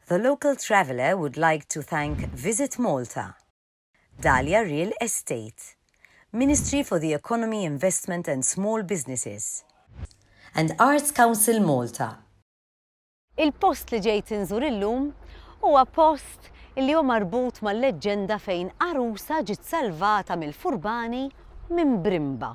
The local traveller would like to thank Visit Malta, Dahlia Real Estate, Ministry for the Economy, Investment and Small Businesses, and Arts Council Malta. Il-post li ġejt inżur illum huwa post li huwa marbut mal-leġġenda fejn arusa ġiet salvata mill-furbani minn Brimba.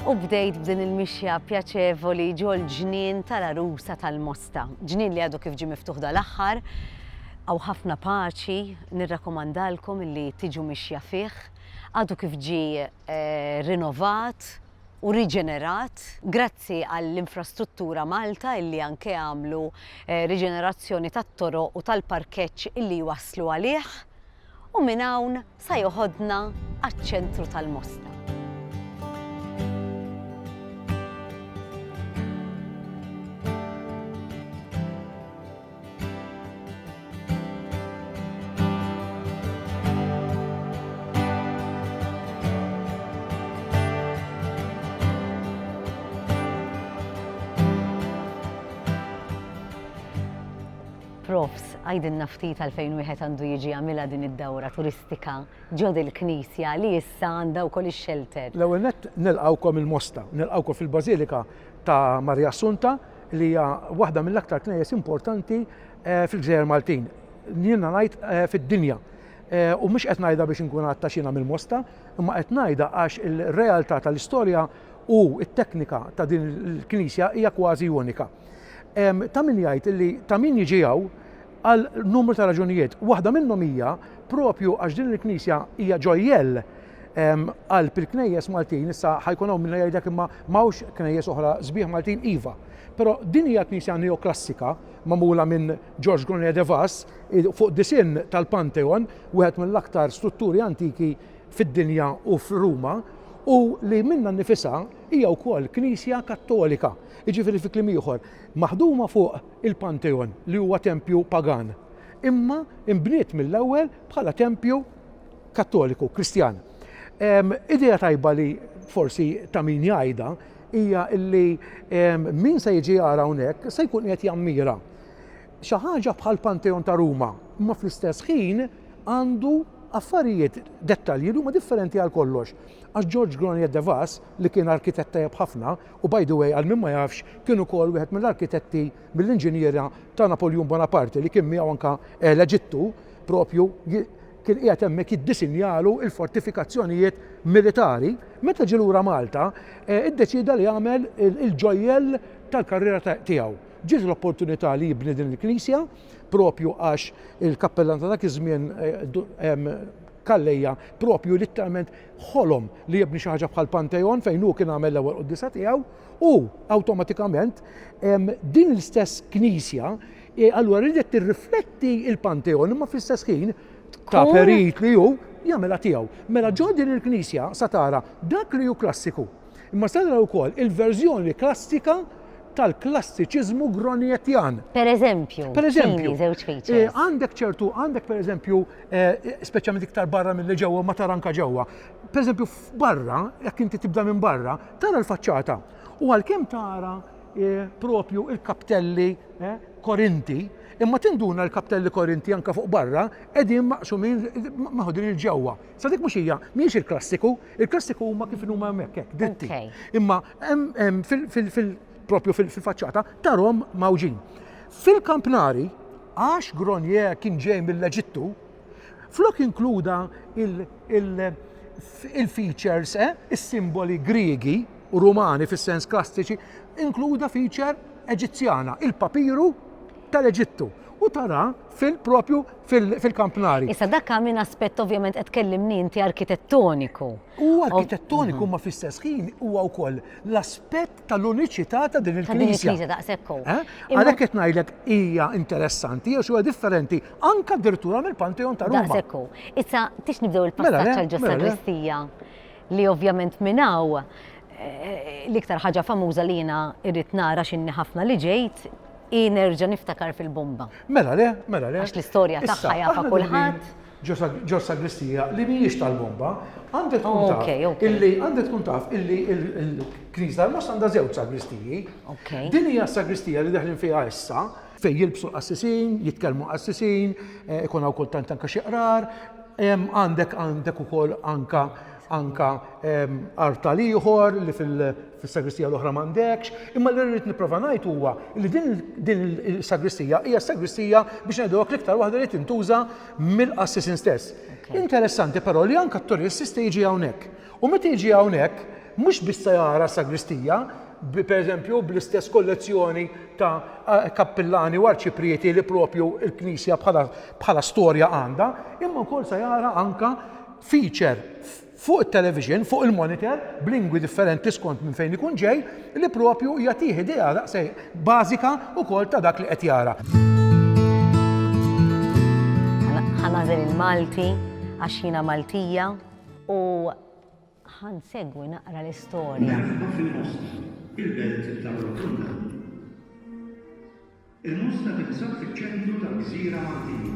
U bdejt b'din il-mixja pjaċevoli ġol ġnien tal-arusa tal-Mosta. Ġnien li għadu kif ġie miftuħ dal-aħħar, għaw ħafna paċi, nirrakkomandalkom li tiġu mixja fih, għadu kif ġie rinnovat u riġenerat grazzi għall-infrastruttura Malta illi anke għamlu riġenerazzjoni tat-toroq u tal-parkeġġ illi waslu għalih u minn hawn sa joħodna għaċ-ċentru tal-Mosta. Profs, għajdinna ftit għalfejn wieħed għandu jiġi għamilha din id-dawra turistika ġod il-Knisja li issa għandha wkoll ix-shelter. L-ewwel nett nilqgħukom il-Mosta, nilqgħukom fil-Bażilika ta' Marja Assunta li hija waħda mill-aktar knejjes importanti fil-Gżejjer Maltin. Jiena ngħid fid-dinja. U mhux qed ngħidha biex inkun għattaxina mill-Mosta, imma qed ngħidha għax il-realtà tal-istorja u t-teknika ta' din il-Knisja hija kważi unika. Ta' min jgħid li ta' min jiġijaw għal numru ta' raġunijiet. Waħda minnhom hija propju għax din il-Knisja hija ġojjell għal pil-knejjes Maltin, issa ħajkun hawn min jgħidlek imma m'hawnx knejjes oħra sbieħ Maltin iva. Però din hija Knisja neoklassika magħmula minn George Gronier de Vos fuq disinn tal-Pantheon, wieħed mill-aktar strutturi antiki fid-dinja u f'Ruma, u li minna nifisha hija wkoll Knisja Kattolika. Jiġifieri fi kliem ieħor, maħduma fuq il-Pantheon li huwa tempju pagan, imma imbniet mill-ewwel bħala tempju Kattoliku, Kristjan. Idea tajba li forsi ta' min jgħidha hija li min se jiġi jara hawnhekk se jkun qed jammira xi ħaġa bħal Pantheon ta' Ruma, imma fl-istess ħin għandu affarijiet dettalji li huma differenti għal kollox. Għax George Gronier de Vos li kien arkitett tajjeb ħafna u by the way għal min ma jafx kien ukoll wieħed mill-arkitetti mill-inġiniera ta' Napoleon Bonaparte li kien miegħu anke l-Eġittu propju kien qiegħed hemmhekk jiddisinjalu l-fortifikazzjonijiet militari. Meta ġie lura Malta iddeċida li jagħmel il-ġojjell tal-karriera tiegħu. Ġiet l-opportunità li jibni din il-Knisja propju għax il-kappellan ta' dak iż-żmien Kallejja propju litteralment ħolom li jibni xi ħaġa bħal Pantheon fejn hu kien għamel l-ewwel qudiesa tiegħu u awtomatikament din l-istess Knisja allura ridet tirrifletti il-Pantheon imma fl-istess ħin ta' perit li hu jagħmilha tiegħu. Mela ġo din il-Knisja sa tara dak li hu klassiku. Imma sa tara wkoll il-verżjoni klassika tal-klassiċiżmu Gronietjan. Per eżempju, żewġ features. Għandek per eżempju, speċjalment iktar barra mill ġewwa ma tara anke ġewwa. Per eżempju f'barra, jekk inti tibda minn barra, tara l-faċċata. U għalkemm tara propju il-kaptelli Korinti, imma tinduna l-kaptelli Korinti anke fuq barra qegħdin maqsumin maħudin il-ġewwa. Sa dik mhux hija mhijiex il-klassiku huma kif huma hemmhekk hekk dritti. Imma propju fil-faċċata tarhom mawġin. Fil-Kampnari, għax Gronier kien ġej mill-Eġittu, flok inkluda il-features, is-simboli Griegi u Rumani fis-sens klassiċi, inkluda feature Eġizzjana, il-papiru tal-Eġittu u tara fil-propju fil-Kampnari. Issa dak minn aspett ovvjament qed tkellimni inti arkitettoniku. U arkitettoniku ma fl-istess ħin huwa wkoll l-aspett tal-uniċità ta' din il-Knisja. Il-Knisja daqshekk. Għalhekk qed ngħidlek hija interessanti għax huwa differenti anke addirittura mill-Panteon ta' Ruma. Daqshekk. Issa tix nibdew il-passaġġ għal ġo sagristija li ovvjament minnaw l-iktar ħaġa famuża li jiena irrid nara x'inni ħafna li ġejt nerġa' niftakar fil-bomba. Mela le. Għax l-istorja tagħha jafa kulħadd. Ġo sagristija li mhijiex tal-bomba, għandek tkun taf illi l-Knisja tal-Mosta għandha żewġ sagristiji. Din hija s-sagristija li daħlin fiha issa fejn jilbsu qassisin, jitkellmu qassisin, ikun hawn kultant anke xi qrar, għandek ukoll anke artal ieħor li fis-sagristija l-oħra m'għandekx, imma li rrid nipprova ngħid huwa li din il-sagristija hija sagristija biex ngħidulek l-iktar waħda li tintuża mill-qassisin stess. Interessanti però li anke t-turist jista' jiġi hawnhekk. U meta jiġi hawnhekk mhux biss se jara sagristija, pereżempju bl-istess kollezzjoni ta' kappillani u arċiprieti li propju l-Knisja bħala storja għandha, imma wkoll se jara anke feature fuq il-television, fuq il-monitor, b'lingwi differenti skont minn fejn ikun ġej, li propju jagħtih idea daqsej bażika wkoll ta' dak li qed jara. Ħanażel il-Malti għax jiena Maltija u ħansegwi naqra l-istorja. Il-belt tal-Rotunda. Il-Mosta tinsab fiċ-ċentru tal-Gżira Maltija.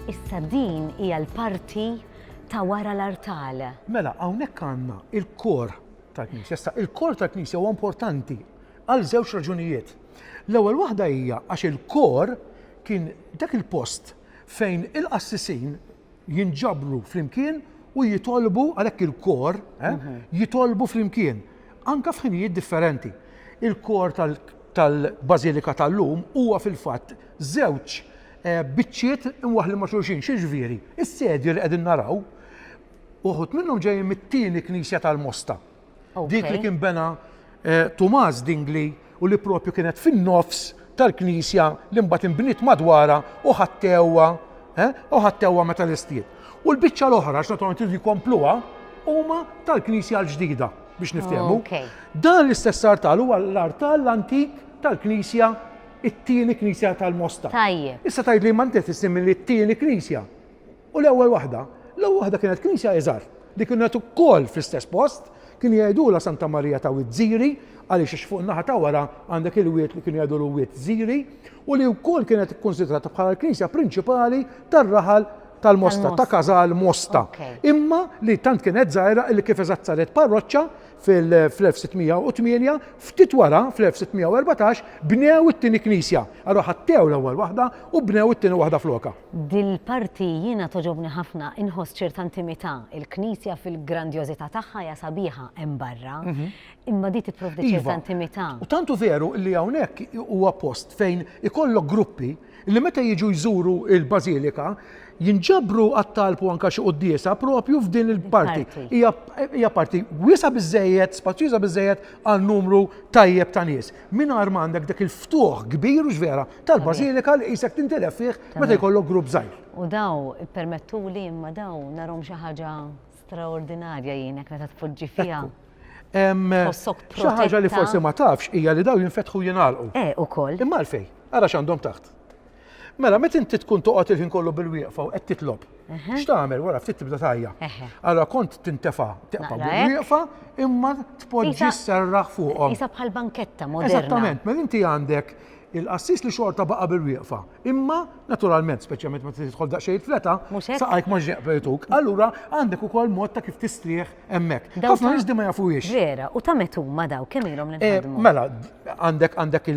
Issa din hija l-parti ta' wara l-artal. Mela, hawnhekk għandna il-kor tal-Knisja. Issa il-kor tal-Knisja huwa importanti għal żewġ raġunijiet. L-ewwel waħda hija għax il-kor kien dak il-post fejn il-qassisin jinġabru flimkien u jitolbu għalhekk il-kor jitolbu flimkien anke f'ħinijiet differenti. Il-kor tal-Bażilika tal-lum huwa fil-fatt żewġ biċċiet imwaħli ma' xulxin, xiġifieri. Is-sedju li qegħdin naraw uħud minnhom ġejjin mit-tieni Knisja tal-Mosta. Dik li kien bena Tomás Dingley u li propju kienet fin-nofs tal-Knisja li mbagħad inbniet madwara u ħattewwa meta l-istiet. U l-biċċa l-oħra x'naturalment iridu jkompluha huma tal-Knisja l-ġdida biex niftehmu. Dan l-istess artal huwa l-artal l-antik tal-Knisja it-tieni Knisja tal-Mosta. Tajjeb. Issa tgħid li m'għandek issemmi li t-tieni Knisja. U l-ewwel waħda kienet Knisja iżgħar li kienet ukoll fl-istess post, kien jgħidula Santa Marija ta' Wied-Żiri għaliex fuq naħa ta' wara għandek il-wiet li kien jgħidulu Wied-Żiri u li wkoll kienet ikkonsidrata bħala l-Knisja prinċipali tar-raħal tal-Mosta, ta' Kazal Mosta. Imma li tant kienet żgħira li kif eżatt saret parroċċa fil-1608, ftit wara fl-1614 bnew it-tieni Knisja. Allura ħattew l-ewwel waħda u bnew it-tieni waħda floka. Dil-parti jiena toġobni ħafna inħoss ċerta intimità. Il-Knisja fil-grandjożità tagħha hija sabiħa hemm barra, imma di tipprovdi ċerta intimità. U tantu veru li hawnhekk huwa post fejn ikollok gruppi li meta jiġu jżuru il-Bażilika jinġabru għat-talpu anka xi quddiesa propju f'din il-parti. Hija parti wiesa biżejjed, spaċjuża biżejjed għal numru tajjeb ta' nies. Mingħajr ma għandek dak il-ftuħ kbir u ġvera tal-Bażilika li qisek tintelef fih meta jkollok grupp żgħir. U daw ippermettuli imma daw narhom xi ħaġa straordinarja jienek meta tpoġġi fiha. Xi ħaġa li forsi ma tafx hija li daw jinfetħu jingħalqu. Ukoll. Imma għalfejn, ara x'għandhom taħt. Mela, meta inti tkun toqgħod il-ħin kollu bil-wieqfa u qed titlob. X'tagħmel wara ftit tibda tajja. Allora kont tintefa' teqpa' bil-wieqfa imma tpoġġi s-serraħ fuqhom. Isa bħal banketta moderna. Eżattament, mela inti għandek il-qassis li xorta baqa' bil-wieqfa. Imma naturalment, speċjalment meta tidħol daqsxejn fleta, saqajk ma ġneqbejtuk. Allura għandek ukoll mod ta' kif tistrieħ hemmhekk. Ħafna nies ma jafuhiex. Vera, u ta' metu ma daw kemm ilhom l-inħadmu. Mela, għandek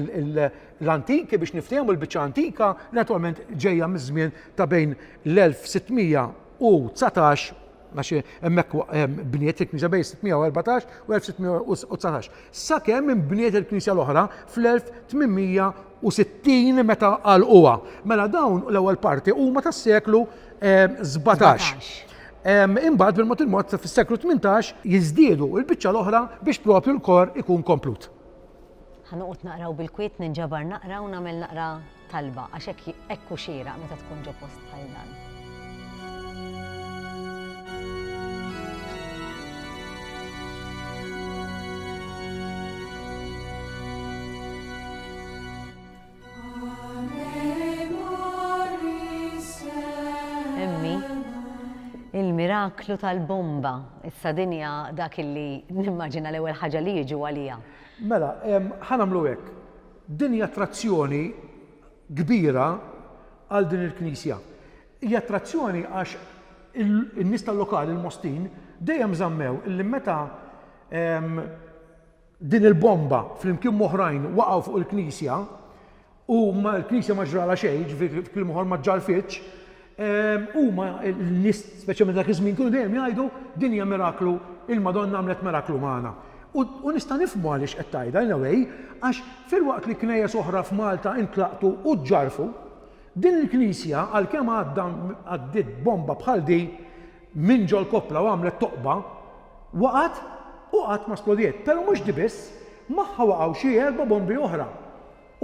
l-antiki biex niftehmu l-biċċa antika, naturalment ġejja miż-żmien ta' bejn l-1619 għax hemmhekk bniet il-Knisja bejn 614 u 1619. Sakemm inbniet il-Knisja l-oħra fl-1860 meta għalquha. Mela dawn l-ewwel parti huma tas-seklu 17. Imbagħad bil-mod fis-seklu 18 jiżdiedu l-biċċa l-oħra biex propju l-kor ikun komplut. Ħanoqgħod naqraw bil-kwiet ninġabar naqra u nagħmel naqra talba għax hekk xieraq meta tkun ġo post bħal dan. Il-miraklu tal-bomba, issa dinja dak illi nimmaġina l-ewwel ħaġa li jiġu għalija. Mela, ħanamlu hekk. Din hija attrazzjoni kbira għal din il-Knisja. Hija attrazzjoni għax in-nies tal-lokali, il-Mostin, dejjem żammew illi meta din il-bomba fl-imkien oħrajn waqgħu fuq il-Knisja u l-Knisja ma ġrala xejn, fil moħor ma ġġarfitx, huma n-nies speċjalment dak iż-żmien kienu dejjem jgħidu din hija miraklu, il-Madonna għamlet miraklu magħna. U nista' nifhmu għaliex qed tgħidha anyway, għax filwaqt li knejjes oħra f'Malta intlaqtu u ġġarfu, din il-Knisja għalkemm għaddiet bomba bħal di minn ġol Kopla u għamlet toqba, waqgħet u qatt ma splodiet. Però mhux di biss, magħha waqgħu xi 4 bombi oħra.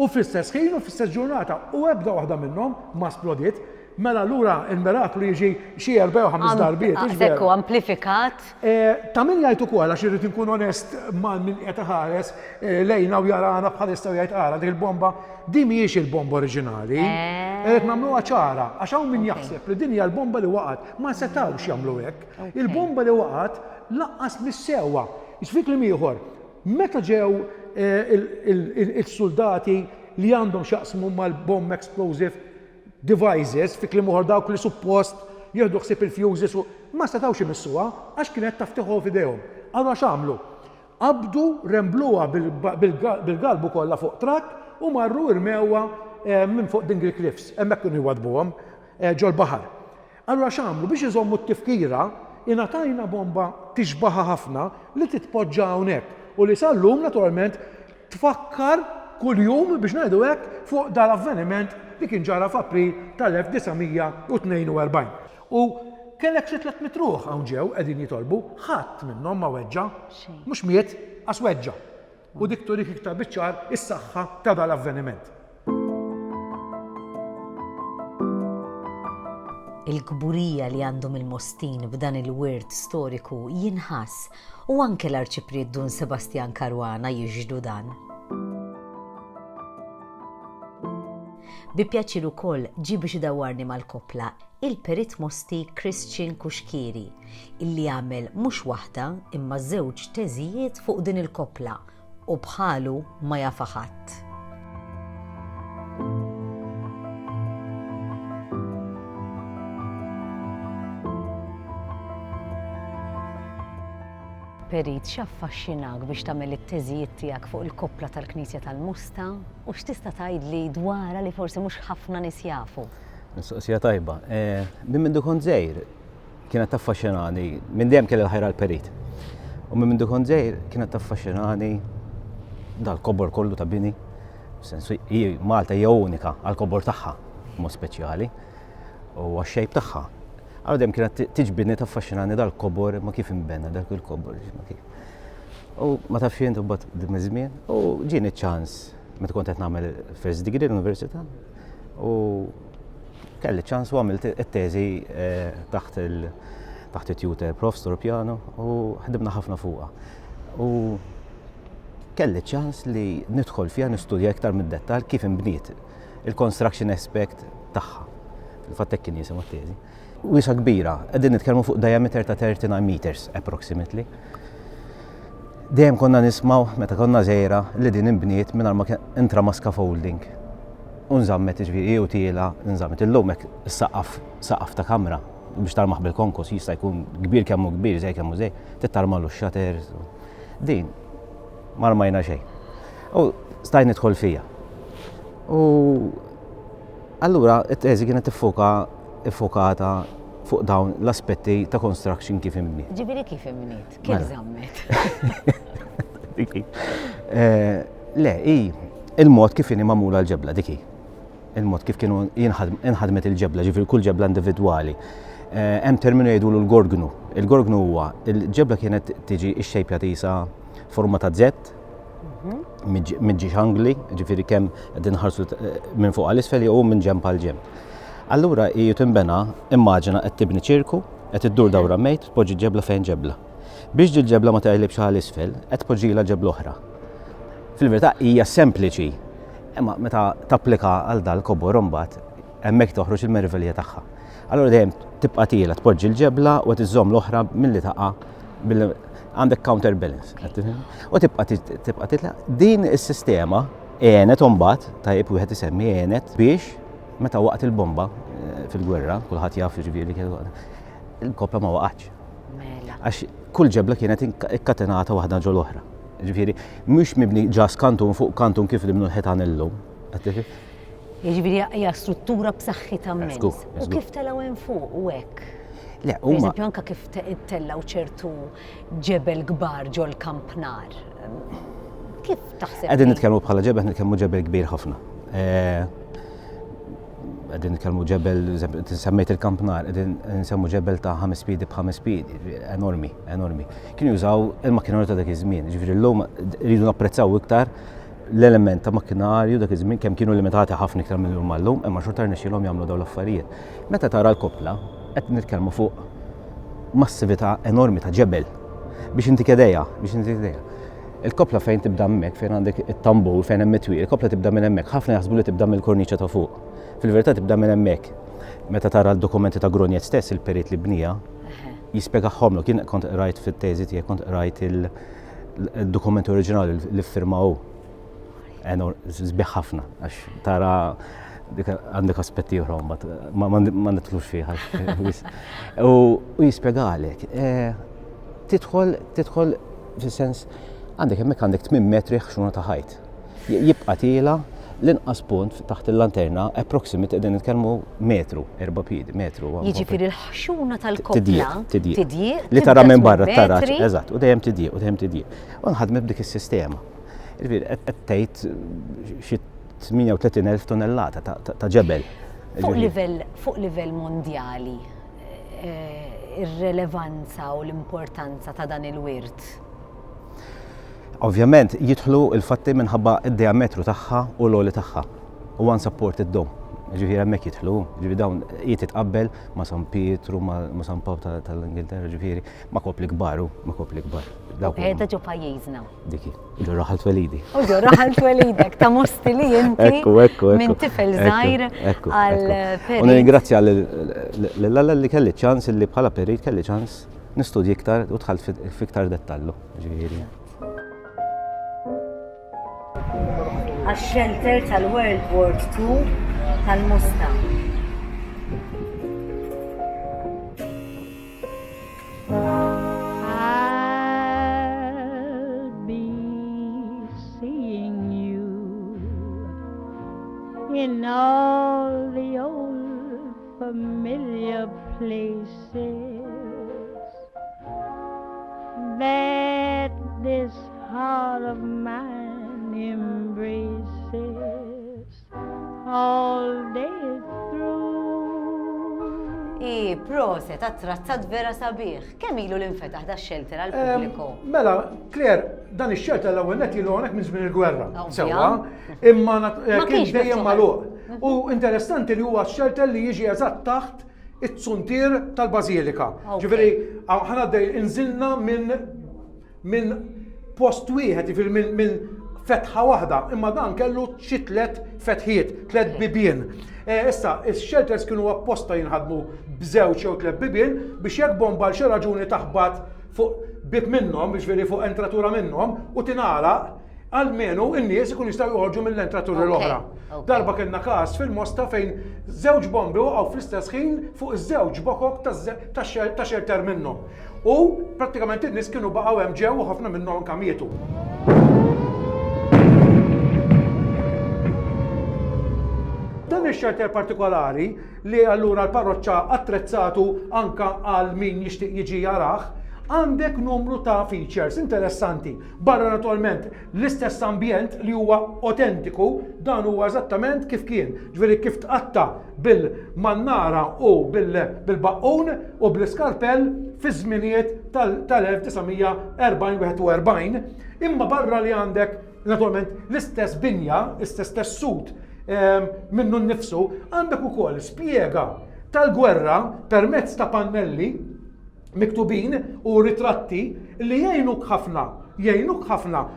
U fl-istess ħin u fl-istess ġurnata u ebda waħda minnhom ma splodiet. Mela allura il-miraklu jiġi xi 4 u 5 darbiet. Sekku amplifikat. Ta' min jgħid ukoll għax irid inkun onest mal min qed iħares lejna u jarana bħalissa jgħid ara dik il-bomba di mhijiex il-bomba oriġinali. Qed nagħmluha ċara għax hawn min jaħseb li din hija l-bomba li waqgħet ma setgħux jagħmlu hekk. Il-bomba li waqgħet laqqas mis-sewwa. Jiġifieri kliem ieħor, meta ġew il-soldati li għandhom x'jaqsmu mal-bomb explosive devices fi kliem oħra dawk li suppost jieħdu ħsieb il-fuses u ma setgħux imissuha għax kienet taftiħu f'idejhom. Allura x'għamlu? Qabdu rembluha bil-galbu kollha fuq trakk u marru rmewha minn fuq Dingle Cliffs, hemmhekk kienu jwadbuhom ġol baħar. Allura x'għamlu biex iżommu t-tifkira ingħatajna bomba tixbaħha ħafna li titpoġġa hawnhekk u li sal-lum naturalment tfakkar kuljum biex ngħidu hekk fuq dal-avveniment li kien ġara f'April tal-1942. U kellek xi 300 ruħ hawn ġew qegħdin jitolbu, ħadd minnhom ma weġġa, mhux miet għas weġġa. U dik turik iktar biċ-ċar is-saħħa ta' dal-avveniment. Il-kburija li għandhom il-Mostin b'dan il-wirt storiku jinħass u anke l-Arċipried Dun Sebastian Caruana jiġdu dan. Bi pjaċir ukoll ġie biex idawwarni mal-Kopla il-perit Mosti Christian Kuxkieri, illi għamel mhux waħda imma żewġ teżijiet fuq din il-Kopla u bħalu ma jafa' ħadd. Perit, x'affaxxinak biex tagħmel it-teżijiet tiegħek fuq il-Kopla tal-Knisja tal-Musta u x'tista' tgħidli dwarha li forsi mhux ħafna nies jafu? Mistoqsija tajba. Minn kont żgħir kienet taffaxxinani, minn dejjem kelli l-ħajra l-Perit. U minn kont żgħir kienet taffaxxinani dal-kobor kollu ta' bini. Sensu Malta hija unika għall-kobor tagħha mod speċjali u għax-xejb tagħha. Għal dem kienet tiġbidni taffaxxinani dal-kobor ma kif imbenna dak il-kobor ma kif. U ma tafx jien tubgħat dim-żmien u ġieni ċans meta kont qed nagħmel first degree l-università u kelli ċans u għamilt it-teżi taħt it-tutor professor pjano u ħdimna ħafna fuqha. U kelli ċans li nidħol fiha nistudja iktar mid-dettall kif inbniet il-construction aspect tagħha. Il-fatt hekk kien jisimha t-teżi. Wisa kbira, qegħdin nitkellmu fuq diameter ta' 39 meters approximately. Dejjem konna nismaw meta konna żgħira li din inbniet mingħajr ma intrama scaffolding. U nżammet jiġifieri u tiela nżammet illum hekk saqaf ta' kamra biex tarmaħ bil-konkos jista' jkun kbir kemm hu kbir żej kemm hu żej, tittarmalu x-shutters. Din ma rmajna xejn. U stajt nidħol fija. U allura t-teżi kienet iffokata fuq dawn l-aspetti ta' construction kif imbniet. Ġifieri kif imbniet? Kif żammet? Le, il-mod kif inhi magħmula l-ġebla dik hi. Il-mod kif kienu inħadmet il-ġebla, ġifieri kull ġebla individwali. hemm terminu jgħidulu l-gorgnu. Il-gorgnu huwa il-ġebla kienet tiġi x-xejpja tisa forma ta' Z, minn angli, ġifieri kemm qegħdin ħarsu minn fuq għall-isfel jew minn ġemp għal ġemp. Allura hija tinbena immaġina qed tibni ċirku, qed iddur dawra mejt, tpoġġi ġebla fejn ġebla. Biex ġil ġebla ma taqlibx għall-isfel, qed tpoġġila ġebla oħra. Fil-verità hija sempliċi, imma meta tapplika għal dal-kobor imbagħad hemmhekk toħroġ il-mervelija tagħha. Allura dejjem tibqa' tiela tpoġġi l-ġebla u qed iżżomm l-oħra milli taqa' għandek counterbalance. U tibqa' titla' din is-sistema għenet imbagħad tajjeb wieħed isemmi għenet biex meta waqt il-bomba fil-gwerra, kulħadd jaf jiġifieri il-kopla ma waqgħatx. Għax kull ġebla kienet ikkatenata waħda ġol oħra. Ġifieri mhux mibni ġas kantun fuq kantun kif li bnu l-ħitan illum. Jiġifieri hija struttura b'saħħitha immens. U kif telgħu hemm fuq u hekk? Le, huma. Eżempju anke kif tellgħu ċertu ġebel kbar ġol Kampnar. Kif taħseb? Qegħdin nitkellmu bħala ġebel, nitkellmu ġebel kbir ħafna. Qegħdin nitkellmu ġebel, semmejt il-Kampnar, qegħdin nsemmu ġebel ta' 5 piedi b'5 piedi, enormi, enormi. Kienu jużaw il-makkinarju ta' dak iż-żmien, ġifieri llum rridu napprezzaw iktar l-element ta' makkinarju dak iż-żmien kemm kienu limitati ħafna iktar minn llum għallum, imma xorta rnexxielhom jagħmlu dawn l-affarijiet. Meta tara l-kopla, qed nitkellmu fuq massività enormi ta' ġebel biex inti kedejja. Il-kopla fejn tibda hemmhekk, fejn għandek it-tambur, fejn hemm mitwieq, il-kopla tibda minn hemmhekk, ħafna jaħsbu li tibda mill-korniċċa ta' fuq. Fil-verità tibda minn hemmhekk. Meta tara l-dokumenti ta' Gruniet stess, il-periet li bnija, jispjegahomlu. Kien kont rajt fit-teżi tiegħek, kont rajt il-dokumenti oriġinali li ffirmaw. Sbieħ ħafna, għax tara għandek aspetti oħra ma nitlux fiha. U jispjegalek. Tidħol fis-sens għandek hemmhekk għandek 8 metri ħxuna ta' ħajt. Jibqa' tiela l-inqas punt taħt il-lanterna approximate qegħdin nitkellmu metru, 4 piedi, metru. Jiġifieri l-ħxuna tal-kopla tidjieq li tara minn barra tara, eżatt, u dejjem tidjieq. U nħadmet b'dik is-sistema. Jiġifieri qed tgħid xi 38,000 tonnellata ta' ġebel. Fuq livell mondjali, ir-relevanza u l-importanza ta' dan il-wirt. Ovvjament jidħlu il-fatti minħabba id-diametru tagħha u l-għoli tagħha. U unsupported dome. Ġifieri hemmhekk jidħlu, ġifieri dawn jitqabbel ma' San Pietru, ma' San Paw tal-Ingilterra, ġifieri ma' kopli kbar. Qiegħda ġo pajjiżna. Diki, ġo raħalt welidi. U ġo raħalt welidek ta' mosti li inti minn tifel żgħir għal perit. U ningrazzja l-Alla li kelli ċans li bħala perit kelli ċans nistudji iktar u dħalt fiktar dettallu. Ġifieri. Għax-shelter tal-World War II tal-Musta. I'll be seeing you in all the old familiar places that this heart of mine embraces all day through. Proset, attrazzat vera sabiħ. Kemm ilu l-infetaħ da shelter għal-pubbliku? Mela, Claire, dan ix-shelter l-ewwel net ilu hawnhekk minn żmien il-gwerra. Sewwa, imma kien dejjem magħluq. U interessanti li huwa x-shelter li jiġi eżatt taħt it-tsuntir tal-Bażilika. Ġifieri ħanaddej inżilna minn post wieħed minn fetħa waħda, imma dan kellu xi 3 fetħiet, 3 bibien. Issa, is-shelters kienu apposta jinħadmu b'żewġ jew 3 bibien biex jekk bomba l xi raġuni taħbad fuq bib minnhom, biex veri fuq entratura minnhom u tingħalaq almenu n-nies ikun jistgħu joħorġu mill-entraturi l-oħra. Darba kellna każ fil-Mosta fejn żewġ bombi waqgħu fl-istess ħin fuq iż-żewġ bokok ta' shelter minnhom. U prattikament in-nies kienu baqgħu hemm ġew u ħafna minnhom kemm mietu. Dan ix-shelter partikolari li allura l-parroċċa attrezzatu anka għal min jixtieq jiġi jarah, għandek numru ta' features interessanti. Barra naturalment l-istess ambjent li huwa autentiku, dan huwa eżattament kif kien. Ġifieri kif tqatta bil-mannara u bil-baqqun u bl-iskarpell fi żminijiet tal-1940-41, imma barra li għandek naturalment l-istess binja, l-istess tessut minnu nnifsu, għandek ukoll spjega tal-gwerra permezz ta' pannelli miktubin u ritratti li jgħinuk ħafna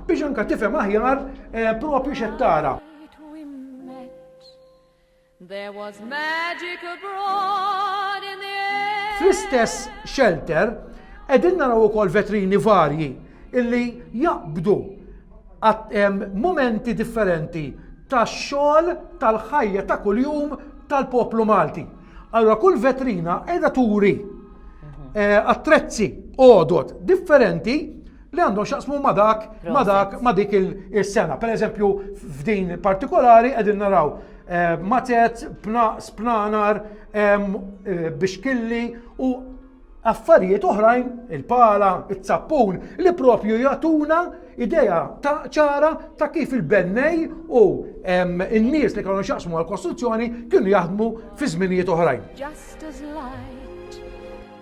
biex anka tifhem aħjar propju xettara. There was magic abroad in the air. Fl-istess shelter qegħdin naraw ukoll vetrini varji illi jaqbdu momenti differenti tax-xogħol tal-ħajja ta' kuljum tal-poplu Malti. Allura kull vetrina qiegħda turi attrezzi għodot differenti li għandhom xaqsmu ma dik il-sena. Per eżempju, f'din partikolari qegħdin naraw matet, splanar, bixkilli u affarijiet oħrajn, il-pala, il-tzappun, li propju jagħtuna ideja ta' ċara ta' kif il-bennej u n-nies li kienu xaqsmu għal-kostruzzjoni kienu jaħdmu fi żminijiet oħrajn. Just as light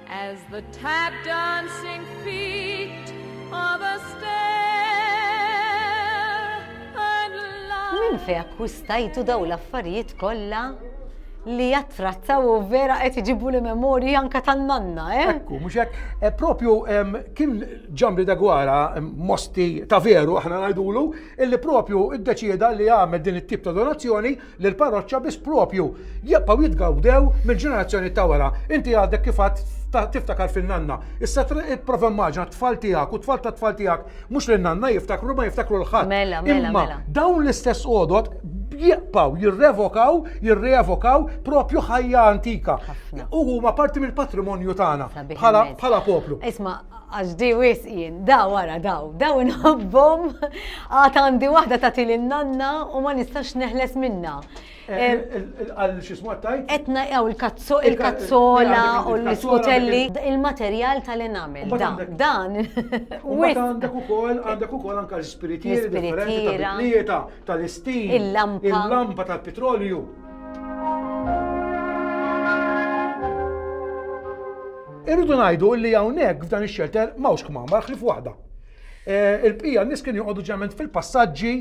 as the tap dancing feet of a stair and light. Min fej akkwistajtu daw l-affarijiet kollha li jattrazzaw u vera qed iġibu li memorji anke tan-nanna, Ekku, mhux hekk, propju kien Ġambri Dagwara mosti ta' veru aħna ngħidulu, illi propju iddeċieda li jagħmel din it-tip ta' donazzjoni lil parroċċa biex propju jibqgħu jitgawdew mill-ġenerazzjoni ta' wara. Inti għadek kif tiftakar fin-nanna. Issa prova immaġina t-tfal tiegħek u t-tfal ta' tfal tiegħek mhux lin-nanna jiftakru ma jiftakru l-ħadd. Imma dawn l-istess għodot jibqgħu jirrevokaw propju ħajja antika. U huma parti mill-patrimonju tagħna bħala poplu. Isma' għax di wisqin, daw wara daw inħobbhom għad għandi waħda tagħti lin-nanna u ma nistax neħles minnha. Għal xismu għattajt? Etna jaw il-kazzola u l-iskotelli, il-materjal tal-enamel, dan. Għandek ukoll anka l-spiritieri differenti tal-bitlieta, tal-istin, il-lampa tal-petrolju. Irridu ngħidu li hawnhekk f'dan ix-xelter m'hawnx kmamar ħlif waħda. Il-bqija n-nies kienu joqogħdu ġement fil-passaġġi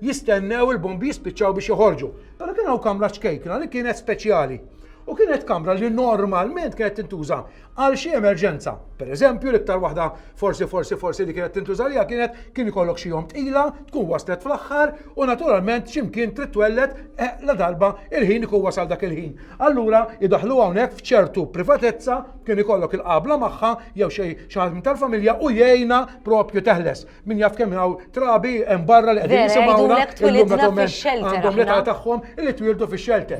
jistennew il-bombi jispiċċaw biex joħorġu. Però kien hawn kamra ċkejkna li kienet speċjali. U kienet kamra li normalment kienet tintuża għal xi emerġenza. Per eżempju, l-iktar waħda forsi li kienet tintuża liha kien ikollok xi jom tqila, tkun waslet fl-aħħar u naturalment x'imkien trid twellet la darba il-ħin ikun wasal dak il-ħin. Allura idaħlu hawnhekk f'ċertu privatezza kien ikollok il-qabla magħha jew xi ħadd tal-familja u jgħinha propju teħles. Min jaf kemm hawn trabi hemm barra li qegħdin jisimgħuna għandhom l-età tagħhom li twildu fix-xelter.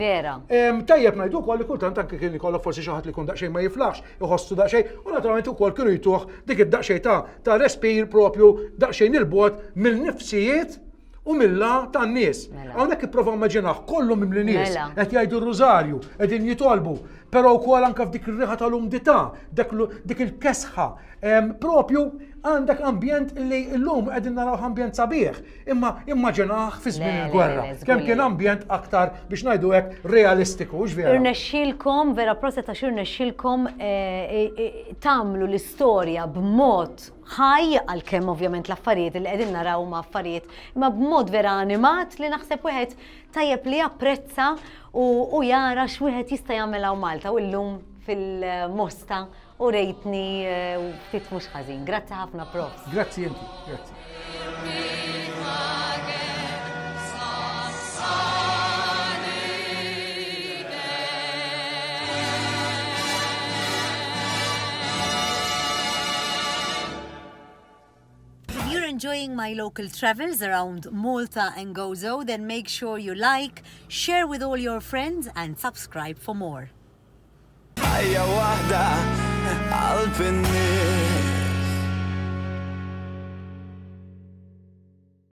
Tajjeb ngħidu wkoll li kultant anke kien ikollok forsi xi ħadd li jkun daqsxejn ma jiflaħx, iħossu daqsxejn u naturalment ukoll kienu jtuh dik id-daqsxejn ta' respir propju daqsxejn il-bogħod mill-nifsijiet u mill-la tan-nies. Hawnhekk ipprova immaġinaħ kollu mimli nies qed jgħidu r-rużarju, qegħdin jitolbu, però wkoll anke f'dik ir-riħa tal-umdità, dik il-kesħa, propju għandek ambjent li llum qegħdin naraw ambjent sabiħ, imma immaġinaħ fi żmien il-gwerra. Kemm kien ambjent aktar biex ngħidu hekk realistiku, x'vera. Irnexxielkom vera proset għax irnexxielkom tagħmlu l-istorja b'mod ħaj għalkemm ovvjament l-affarijiet li qegħdin naraw ma' affarijiet, imma b'mod vera animat li naħseb wieħed tajjeb li japprezza u jara x'wieħed jista' jagħmel hawn Malta u llum fil-Mosta u rejtni ftit mhux ħażin. Grazzi ħafna Prof. Grazzi inti, grazzi. If you're enjoying my local travels around Malta and Gozo, then make sure you like, share with all your friends and subscribe for more. Ħajja waħda għal-pinni